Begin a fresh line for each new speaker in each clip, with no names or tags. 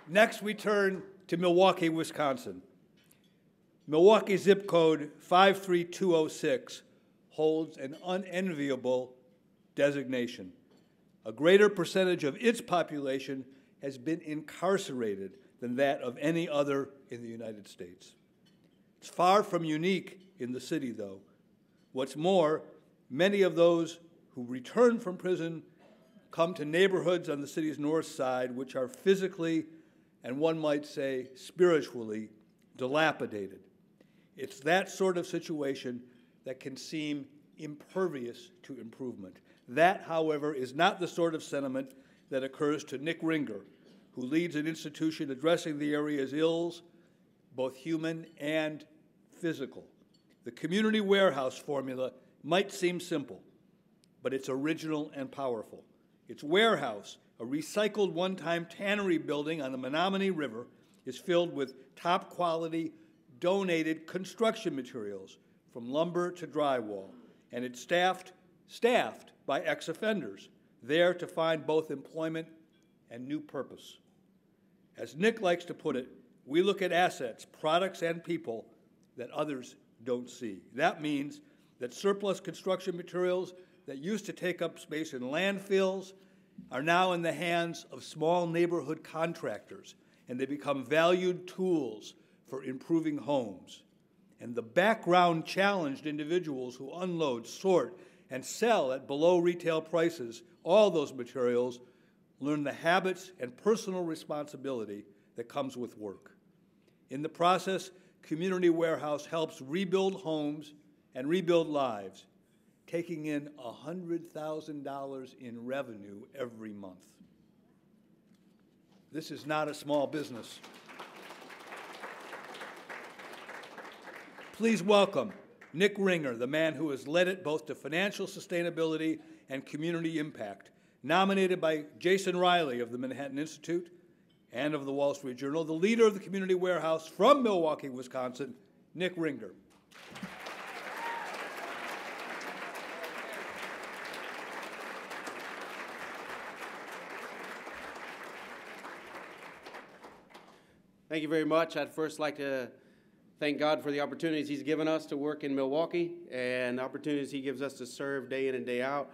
Next, we turn to Milwaukee, Wisconsin. Milwaukee zip code 53206 holds an unenviable designation. A greater percentage of its population has been incarcerated than that of any other in the United States. It's far from unique in the city, though. What's more, many of those who return from prison come to neighborhoods on the city's north side which are physically, and one might say spiritually, dilapidated. It's that sort of situation that can seem impervious to improvement. That, however, is not the sort of sentiment that occurs to Nick Ringer, who leads an institution addressing the area's ills, both human and physical. The community warehouse formula might seem simple, but it's original and powerful. Its warehouse, a recycled one-time tannery building on the Menominee River, is filled with top-quality, donated construction materials, from lumber to drywall, and it's staffed by ex-offenders, there to find both employment and new purpose. As Nick likes to put it, we look at assets, products, and people that others don't see. That means that surplus construction materials that used to take up space in landfills are now in the hands of small neighborhood contractors, and they become valued tools for improving homes. And the background challenged individuals who unload, sort, and sell at below retail prices all those materials learn the habits and personal responsibility that comes with work. In the process, Community Warehouse helps rebuild homes and rebuild lives, taking in $100,000 in revenue every month. This is not a small business. Please welcome Nick Ringer, the man who has led it both to financial sustainability and community impact, nominated by Jason Riley of the Manhattan Institute and of the Wall Street Journal, the leader of the Community Warehouse from Milwaukee, Wisconsin, Nick Ringer.
Thank you very much. I'd first like to thank God for the opportunities He's given us to work in Milwaukee and the opportunities He gives us to serve day in and day out.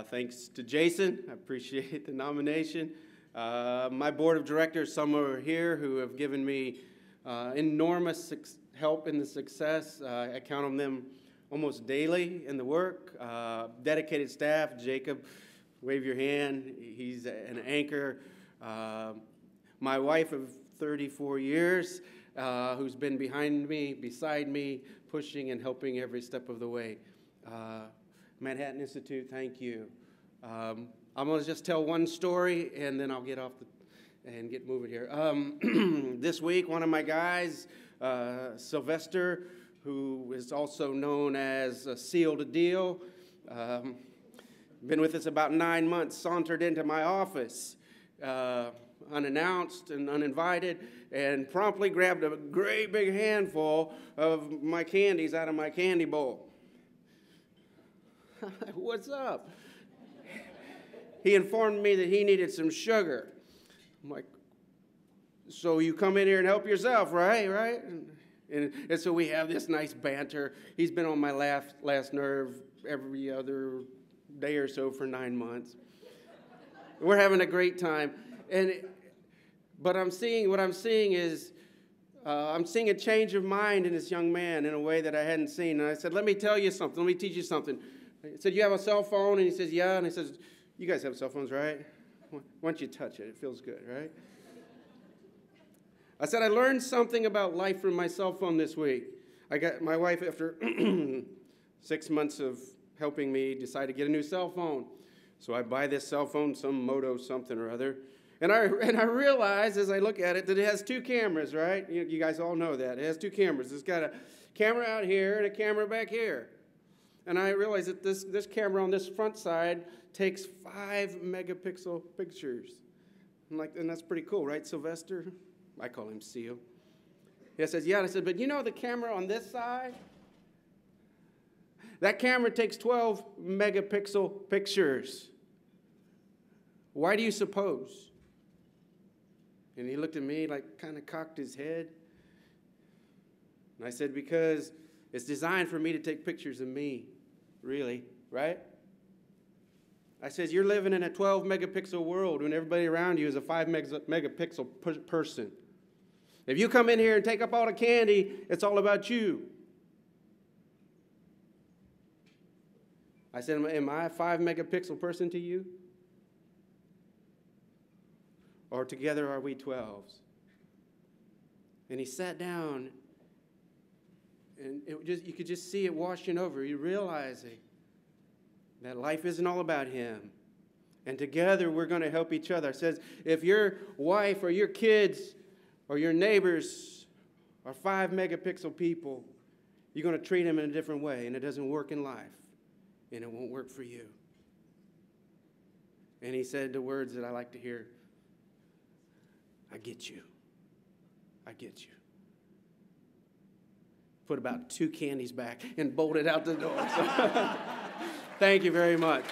Thanks to Jason. I appreciate the nomination. My board of directors, some are here, who have given me enormous help in the success. I count on them almost daily in the work. Dedicated staff, Jacob, wave your hand. He's an anchor. My wife of 34 years, who's been behind me, beside me, pushing and helping every step of the way. Manhattan Institute, thank you. I'm going to just tell one story, and then I'll get off and get moving here. This week, one of my guys, Sylvester, who is also known as Seal to Deal, been with us about 9 months, sauntered into my office, unannounced and uninvited, and promptly grabbed a great big handful of my candies out of my candy bowl. What's up? He informed me that he needed some sugar. I'm like, so you come in here and help yourself, right? And so we have this nice banter. He's been on my last nerve every other day or so for 9 months. We're having a great time. But I'm seeing a change of mind in this young man in a way that I hadn't seen. And I said, let me tell you something. Let me teach you something. I said, you have a cell phone? And he says, yeah. And he says, you guys have cell phones, right? Once you touch it, it feels good, right? I said, I learned something about life from my cell phone this week. I got my wife, after 6 months of helping me, decided to get a new cell phone. So I buy this cell phone, some Moto something or other. And I realize as I look at it that it has 2 cameras, right? You guys all know that. It has 2 cameras. It's got a camera out here and a camera back here. And I realize that this camera on this front side takes 5 megapixel pictures. I'm like, and that's pretty cool, right, Sylvester? I call him Seal. He says, yeah. And I said, but you know the camera on this side? That camera takes 12 megapixel pictures. Why do you suppose? And he looked at me like kind of cocked his head. And I said, because it's designed for me to take pictures of me, really, right? I says, you're living in a 12 megapixel world when everybody around you is a 5 megapixel person. If you come in here and take up all the candy, it's all about you. I said, am I a 5 megapixel person to you? Or together are we 12s? And he sat down, and you could just see it washing over. You realizing that life isn't all about him. And together we're going to help each other. It says, if your wife or your kids or your neighbors are 5 megapixel people, you're going to treat them in a different way, and it doesn't work in life, and it won't work for you. And he said the words that I like to hear, I get you. I get you. Put about 2 candies back and bolted out the door. So, thank you very much.